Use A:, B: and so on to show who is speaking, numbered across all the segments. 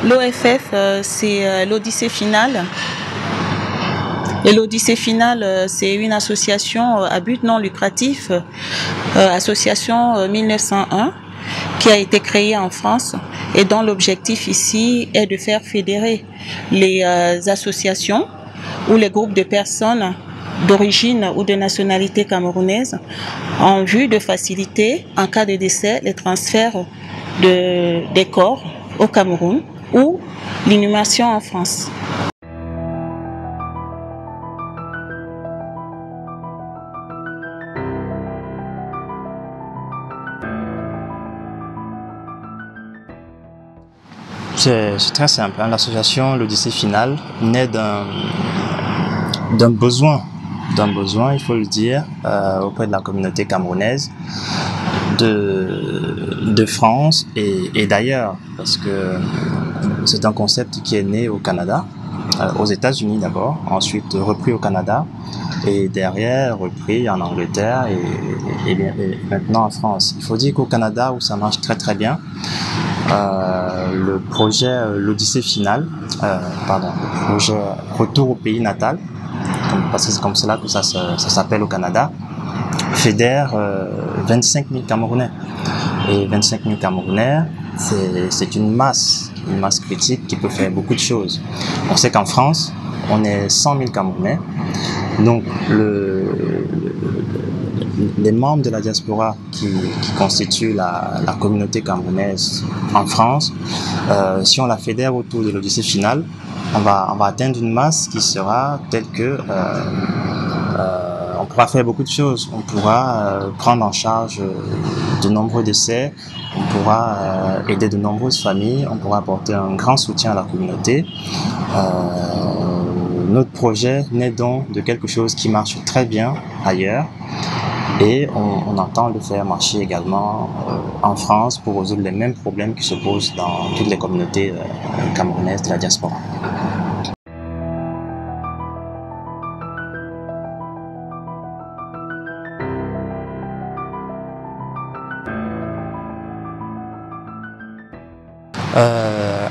A: L'OFF, c'est l'Odyssée finale. Et l'Odyssée finale, c'est une association à but non lucratif, association 1901, qui a été créée en France et dont l'objectif ici est de faire fédérer les associations ou les groupes de personnes d'origine ou de nationalité camerounaise en vue de faciliter, en cas de décès, les transferts des corps au Cameroun ou l'inhumation en France.
B: C'est très simple. L'association l'Odyssée finale naît d'un besoin, il faut le dire, auprès de la communauté camerounaise de France et d'ailleurs, parce que c'est un concept qui est né au Canada, aux États-Unis d'abord, ensuite repris au Canada et derrière repris en Angleterre et maintenant en France. Il faut dire qu'au Canada, où ça marche très très bien, le projet l'Odyssée finale, le projet Retour au pays natal, parce que c'est comme cela que ça s'appelle au Canada, fédère 25 000 Camerounais. Et 25 000 Camerounais, c'est une masse critique qui peut faire beaucoup de choses. On sait qu'en France, on est 100 000 Camerounais, donc les membres de la diaspora qui constituent la communauté camerounaise en France, si on la fédère autour de l'Odyssée finale, on va atteindre une masse qui sera telle que on pourra faire beaucoup de choses. On pourra prendre en charge de nombreux décès, on pourra aider de nombreuses familles, on pourra apporter un grand soutien à la communauté. Notre projet naît donc de quelque chose qui marche très bien ailleurs et on entend le faire marcher également en France pour résoudre les mêmes problèmes qui se posent dans toutes les communautés camerounaises de la diaspora.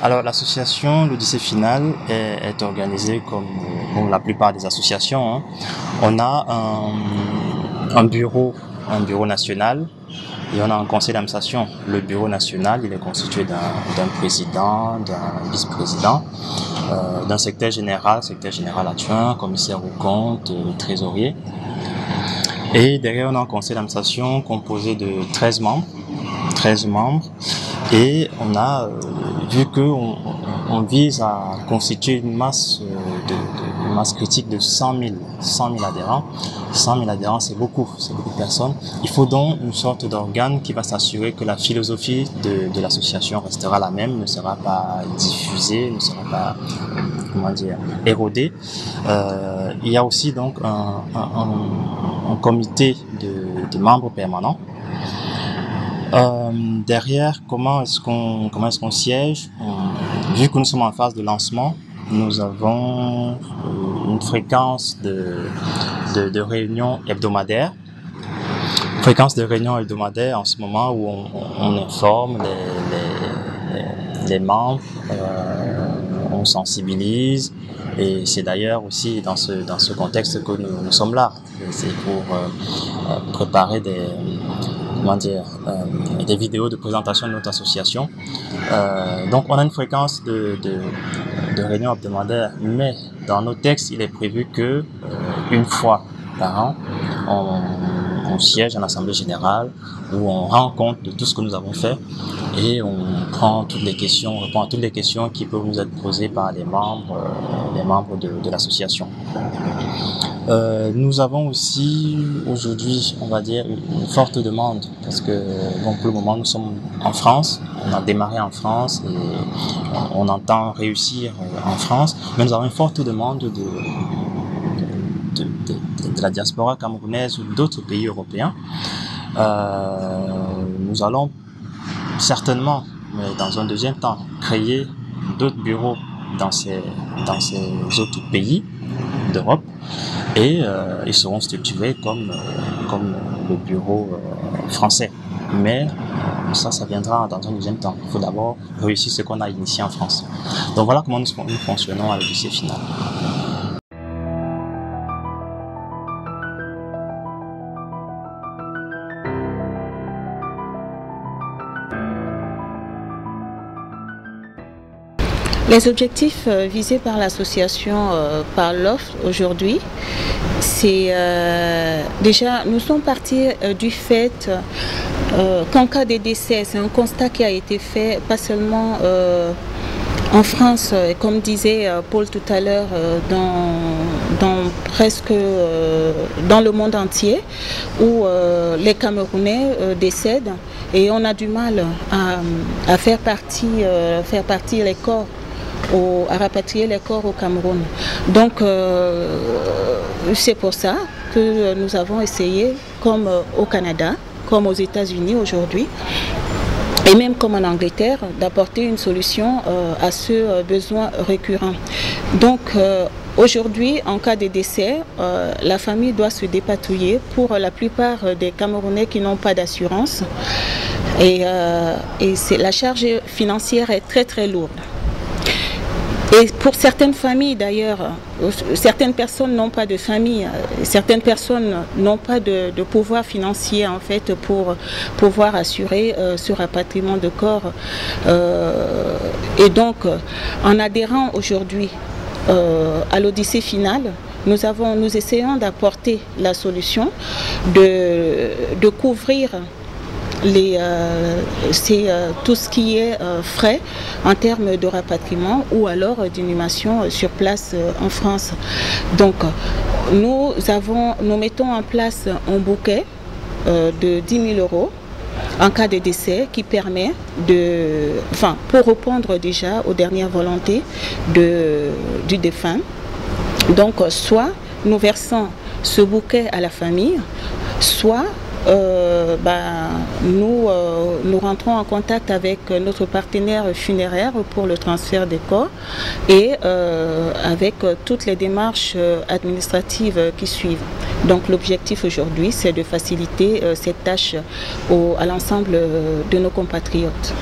B: Alors l'association l'Odyssée finale est organisée comme la plupart des associations, hein. On a un bureau national et on a un conseil d'administration. Le bureau national, il est constitué d'un président, d'un vice-président, d'un secrétaire général adjoint, commissaire aux comptes, trésorier. Et derrière, on a un conseil d'administration composé de 13 membres. Et on a, vu qu'on vise à constituer une masse critique de 100 000 adhérents. 100 000 adhérents, c'est beaucoup de personnes. Il faut donc une sorte d'organe qui va s'assurer que la philosophie de l'association restera la même, ne sera pas diffusée, ne sera pas, érodée. Il y a aussi donc un comité de membres permanents. Derrière, comment est-ce qu'on siège? Vu que nous sommes en phase de lancement, nous avons une fréquence de réunions hebdomadaires. Fréquence de réunions hebdomadaires en ce moment où on informe les membres, on sensibilise. Et c'est d'ailleurs aussi dans ce contexte que nous sommes là. C'est pour préparer des vidéos de présentation de notre association. Donc on a une fréquence de réunions hebdomadaires, mais dans nos textes, il est prévu que une fois par an, on siège en assemblée générale où on rend compte de tout ce que nous avons fait et on répond à toutes les questions qui peuvent nous être posées par les membres de l'association. Nous avons aussi aujourd'hui, on va dire, une forte demande parce que pour le moment nous sommes en France, on a démarré en France et on entend réussir en France, mais nous avons une forte demande de la diaspora camerounaise ou d'autres pays européens. Nous allons certainement, mais dans un deuxième temps, créer d'autres bureaux dans ces autres pays d'Europe et ils seront structurés comme le bureau français. Mais ça viendra dans un deuxième temps. Il faut d'abord réussir ce qu'on a initié en France. Donc voilà comment nous fonctionnons à l'Odyssée finale.
A: Les objectifs visés par l'association par l'offre aujourd'hui, c'est déjà, nous sommes partis du fait qu'en cas de décès, c'est un constat qui a été fait, pas seulement en France, comme disait Paul tout à l'heure, dans le monde entier, où les Camerounais décèdent et on a du mal à faire partir les corps, à rapatrier les corps au Cameroun. Donc c'est pour ça que nous avons essayé, comme au Canada, comme aux États-Unis aujourd'hui, et même comme en Angleterre, d'apporter une solution à ce besoin récurrent. Donc aujourd'hui, en cas de décès, la famille doit se dépatouiller pour la plupart des Camerounais qui n'ont pas d'assurance. Et la charge financière est très très lourde. Et pour certaines familles d'ailleurs, certaines personnes n'ont pas de famille, certaines personnes n'ont pas de pouvoir financier en fait pour pouvoir assurer ce rapatriement de corps. Et donc, en adhérant aujourd'hui à l'Odyssée finale, nous essayons d'apporter la solution de couvrir tout ce qui est frais en termes de rapatriement ou alors d'inhumation sur place en France. Donc nous mettons en place un bouquet de 10 000 € en cas de décès qui permet pour répondre déjà aux dernières volontés du défunt. Donc soit nous versons ce bouquet à la famille, soit nous rentrons en contact avec notre partenaire funéraire pour le transfert des corps et avec toutes les démarches administratives qui suivent. Donc l'objectif aujourd'hui, c'est de faciliter cette tâche à l'ensemble de nos compatriotes.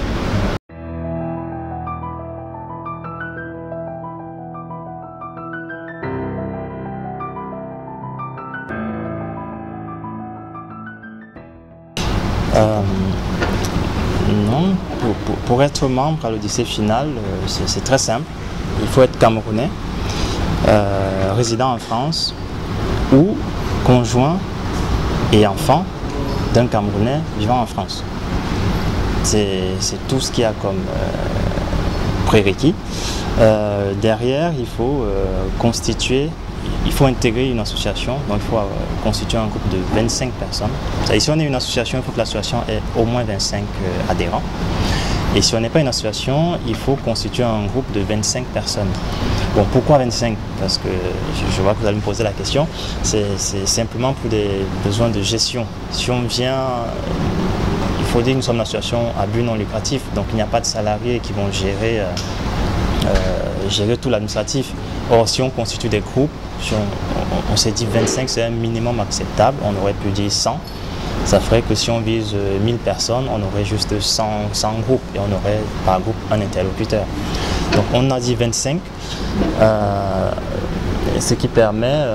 B: Non, pour être membre à l'Odyssée finale, c'est très simple. Il faut être camerounais, résident en France ou conjoint et enfant d'un Camerounais vivant en France. C'est tout ce qu'il y a comme prérequis. Derrière, il faut intégrer une association, donc il faut constituer un groupe de 25 personnes. Si on est une association, il faut que l'association ait au moins 25 adhérents. Et si on n'est pas une association, il faut constituer un groupe de 25 personnes. Bon, pourquoi 25? Parce que je vois que vous allez me poser la question. C'est simplement pour des besoins de gestion. Si on vient, il faut dire que nous sommes une association à but non lucratif, donc il n'y a pas de salariés qui vont gérer tout l'administratif. Or, si on constitue des groupes, on s'est dit 25 c'est un minimum acceptable, on aurait pu dire 100. Ça ferait que si on vise 1000 personnes, on aurait juste 100 groupes et on aurait par groupe un interlocuteur. Donc on a dit 25, ce qui permet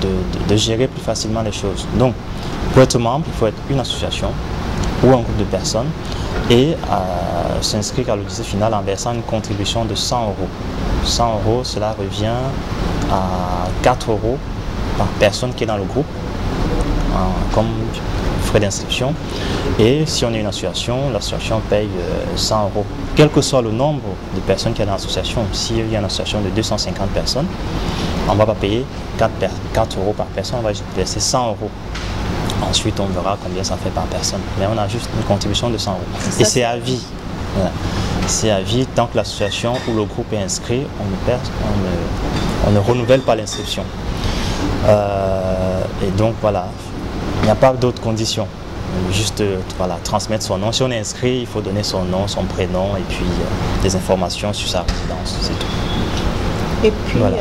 B: de gérer plus facilement les choses. Donc pour être membre, il faut être une association ou un groupe de personnes et s'inscrire à l'Odyssée finale en versant une contribution de 100 €. 100 €, cela revient à 4 € par personne qui est dans le groupe comme frais d'inscription. Et si on est une association, l'association paye 100 €. Quel que soit le nombre de personnes qu'il y a dans l'association, s'il y a une association de 250 personnes, on ne va pas payer 4 € par personne, on va juste verser 100 €. Ensuite, on verra combien ça fait par personne. Mais on a juste une contribution de 100 €. Et c'est à vie. Voilà. C'est à vie. Tant que l'association ou le groupe est inscrit, on ne renouvelle pas l'inscription. Et donc, voilà. Il n'y a pas d'autres conditions. Juste transmettre son nom. Si on est inscrit, il faut donner son nom, son prénom et puis des informations sur sa résidence. C'est tout.
A: Et puis, voilà.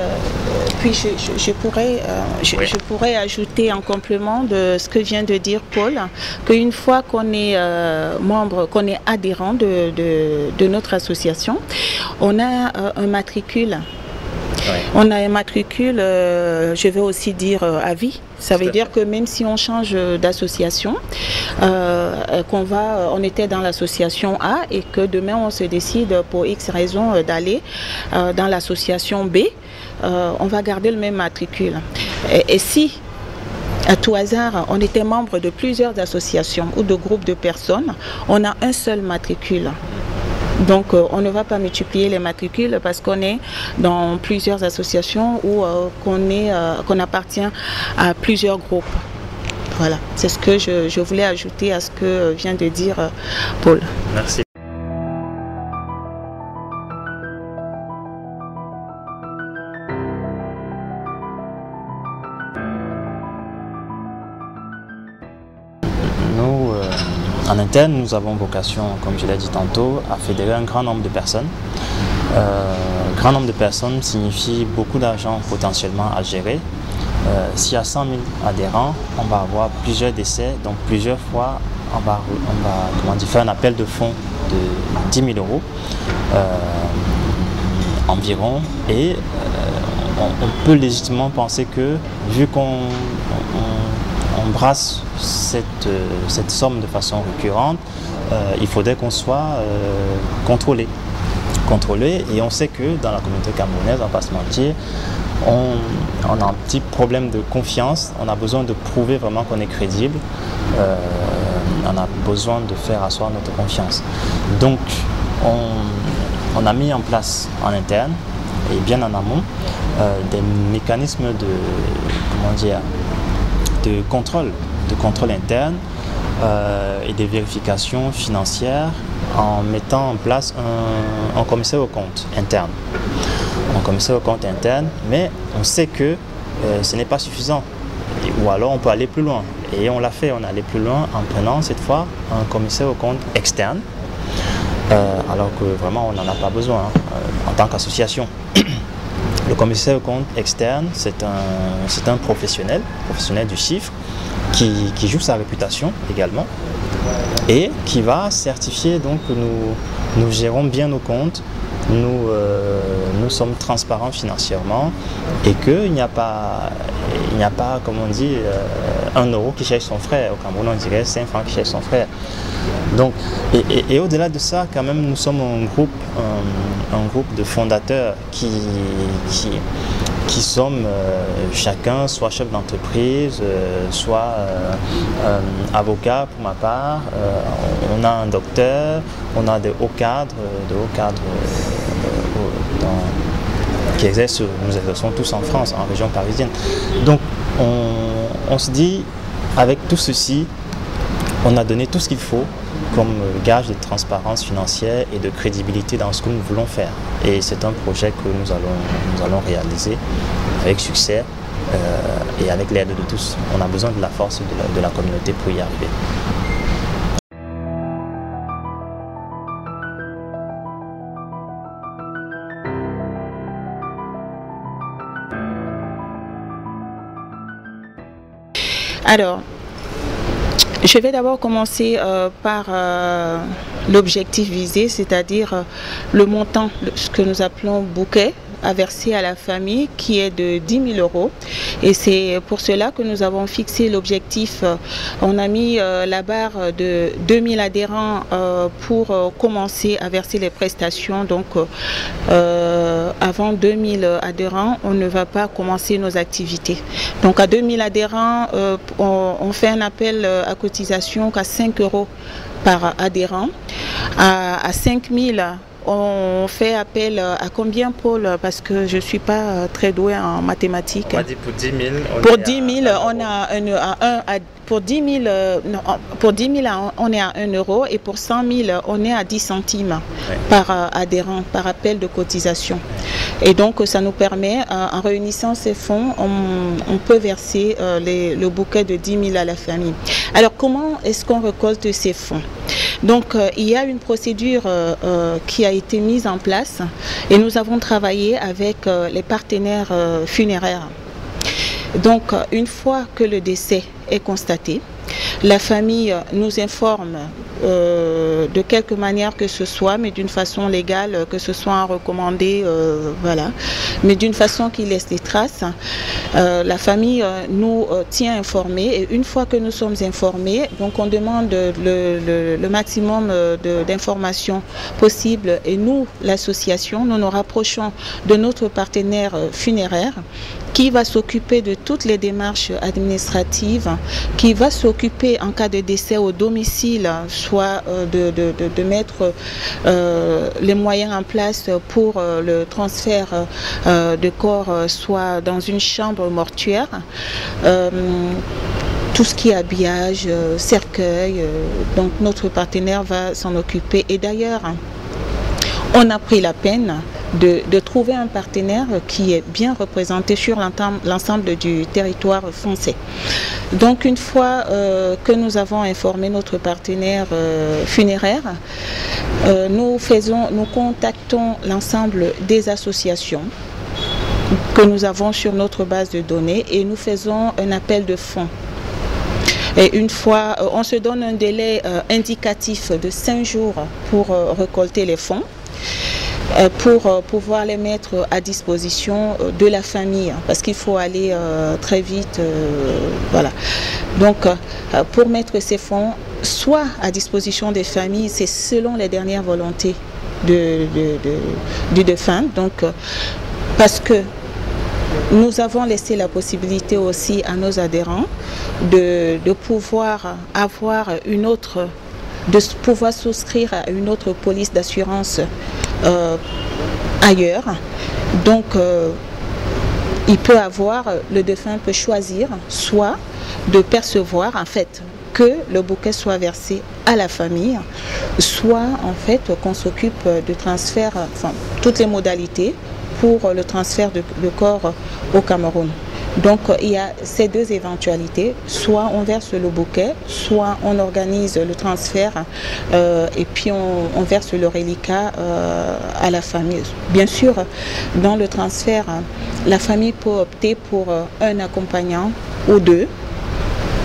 A: puis je pourrais ajouter en complément de ce que vient de dire Paul, qu'une fois qu'on est membre, qu'on est adhérent de notre association, on a un matricule. Ouais. On a un matricule, je vais aussi dire à vie. Ça veut dire que même si on change d'association, on était dans l'association A et que demain on se décide pour X raison d'aller dans l'association B, on va garder le même matricule. Et si, à tout hasard, on était membre de plusieurs associations ou de groupes de personnes, on a un seul matricule. Donc on ne va pas multiplier les matricules parce qu'on est dans plusieurs associations ou qu'on appartient à plusieurs groupes. Voilà, c'est ce que je voulais ajouter à ce que vient de dire Paul.
B: Merci. En interne, nous avons vocation, comme je l'ai dit tantôt, à fédérer un grand nombre de personnes. Grand nombre de personnes signifie beaucoup d'argent potentiellement à gérer. S'il y a 100 000 adhérents, on va avoir plusieurs décès, donc plusieurs fois on va faire un appel de fonds de 10 000 euros environ. Et on peut légitimement penser que, vu qu'on brasse cette somme de façon récurrente, il faudrait qu'on soit contrôlé. Et on sait que dans la communauté camerounaise, on va pas se mentir, on a un petit problème de confiance, on a besoin de prouver vraiment qu'on est crédible, on a besoin de faire asseoir notre confiance. Donc on a mis en place en interne et bien en amont des mécanismes de contrôle interne et de vérification financière en mettant en place un commissaire aux comptes interne. Mais on sait que ce n'est pas suffisant, ou alors on peut aller plus loin. Et on l'a fait, on est allé plus loin en prenant cette fois un commissaire aux comptes externe, alors que vraiment on n'en a pas besoin en tant qu'association. Le commissaire aux comptes externe, c'est un professionnel du chiffre qui joue sa réputation également et qui va certifier donc que nous gérons bien nos comptes, nous sommes transparents financièrement et qu'il n'y a pas, comme on dit, 1 euro qui cherche son frère. Au Cameroun, on dirait 5 francs qui cherche son frère. Donc, et au-delà de ça, quand même, nous sommes un groupe de fondateurs qui sommes chacun soit chef d'entreprise, soit avocat pour ma part. On a un docteur, on a des hauts cadres qui exercent, nous exerçons tous en France, en région parisienne. Donc on se dit, avec tout ceci, on a donné tout ce qu'il faut comme gage de transparence financière et de crédibilité dans ce que nous voulons faire. Et c'est un projet que nous allons réaliser avec succès et avec l'aide de tous. On a besoin de la force de la communauté pour y arriver.
A: Alors, je vais d'abord commencer par l'objectif visé, c'est-à-dire le montant, ce que nous appelons bouquet, à verser à la famille, qui est de 10 000 euros. Et c'est pour cela que nous avons fixé l'objectif. On a mis la barre de 2 000 adhérents pour commencer à verser les prestations. Donc, avant 2 000 adhérents, on ne va pas commencer nos activités. Donc, à 2 000 adhérents, on fait un appel à cotisation qu'à 5 euros par adhérent. À 5 000, on fait appel à combien, Paul? Parce que je ne suis pas très douée en mathématiques.
B: On va dire pour 10 000.
A: Pour 10 000, on a pour 10 000, on est à 1 euro et pour 100 000, on est à 10 centimes par adhérent, par appel de cotisation. Et donc, ça nous permet, en réunissant ces fonds, on peut verser le bouquet de 10 000 à la famille. Alors, comment est-ce qu'on récolte ces fonds? Donc, il y a une procédure qui a été mise en place et nous avons travaillé avec les partenaires funéraires. Donc, une fois que le décès est constaté, la famille nous informe de quelque manière que ce soit, mais d'une façon légale, que ce soit un recommandé, voilà, mais d'une façon qui laisse des traces. La famille nous tient informés et une fois que nous sommes informés, donc on demande le maximum d'informations possibles et nous, l'association, nous nous rapprochons de notre partenaire funéraire qui va s'occuper de toutes les démarches administratives, qui va s'occuper en cas de décès au domicile, soit de mettre les moyens en place pour le transfert de corps, soit dans une chambre mortuaire, tout ce qui est habillage, cercueil, donc notre partenaire va s'en occuper. Et d'ailleurs, on a pris la peine de trouver un partenaire qui est bien représenté sur l'ensemble du territoire français. Donc une fois que nous avons informé notre partenaire funéraire, nous contactons l'ensemble des associations que nous avons sur notre base de données et nous faisons un appel de fonds. Et une fois, on se donne un délai indicatif de 5 jours pour récolter les fonds, pour pouvoir les mettre à disposition de la famille, parce qu'il faut aller très vite, voilà. Donc, pour mettre ces fonds, soit à disposition des familles, c'est selon les dernières volontés du défunt, donc, parce que nous avons laissé la possibilité aussi à nos adhérents de pouvoir avoir une autre, de pouvoir souscrire à une autre police d'assurance ailleurs. Donc, le défunt peut choisir soit de percevoir en fait que le bouquet soit versé à la famille, soit en fait qu'on s'occupe de transfert, enfin toutes les modalités pour le transfert de corps au Cameroun. Donc il y a ces deux éventualités, soit on verse le bouquet, soit on organise le transfert et puis on verse le reliquat à la famille. Bien sûr, dans le transfert, la famille peut opter pour un accompagnant ou deux.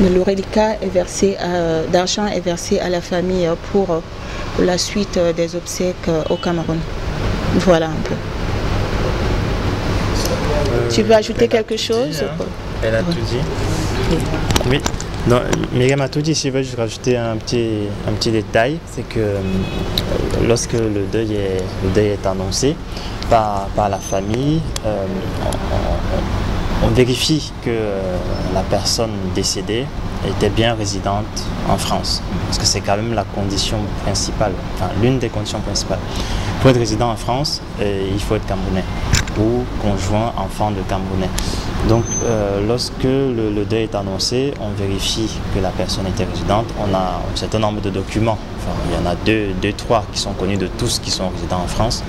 A: Mais le reliquat est versé, d'argent est versé à la famille pour la suite des obsèques au Cameroun. Voilà un peu. Tu veux ajouter quelque chose?
B: Elle a tout dit. Oui. Non, Myriam a tout dit. Si je veux juste rajouter un petit détail, c'est que lorsque le deuil est annoncé par la famille, on vérifie que la personne décédée était bien résidente en France. Parce que c'est quand même la condition principale, enfin l'une des conditions principales. Pour être résident en France, il faut être camerounais ou conjoint enfant de Camerounais. Donc lorsque le deuil est annoncé, on vérifie que la personne était résidente. On a un certain nombre de documents. Enfin, il y en a deux, trois qui sont connus de tous qui sont résidents en France.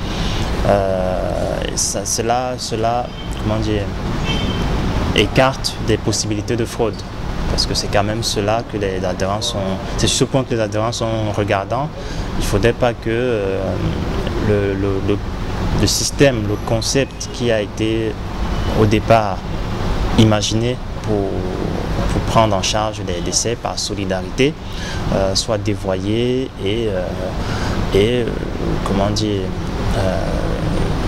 B: Cela, comment dire, écarte des possibilités de fraude. Parce que c'est quand même cela que les adhérents sont... C'est sur ce point que les adhérents sont regardants. Il ne faudrait pas que le système, le concept qui a été au départ imaginé pour prendre en charge les décès par solidarité soit dévoyé et comment dire,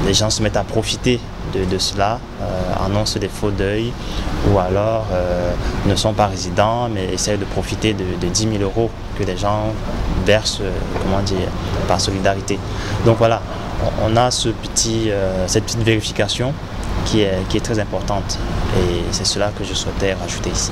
B: les gens se mettent à profiter de cela, annoncent des faux deuils ou alors ne sont pas résidents mais essayent de profiter de 10 000 € que les gens versent comment dire, par solidarité. Donc voilà, on a cette petite vérification qui est très importante et c'est cela que je souhaitais rajouter ici.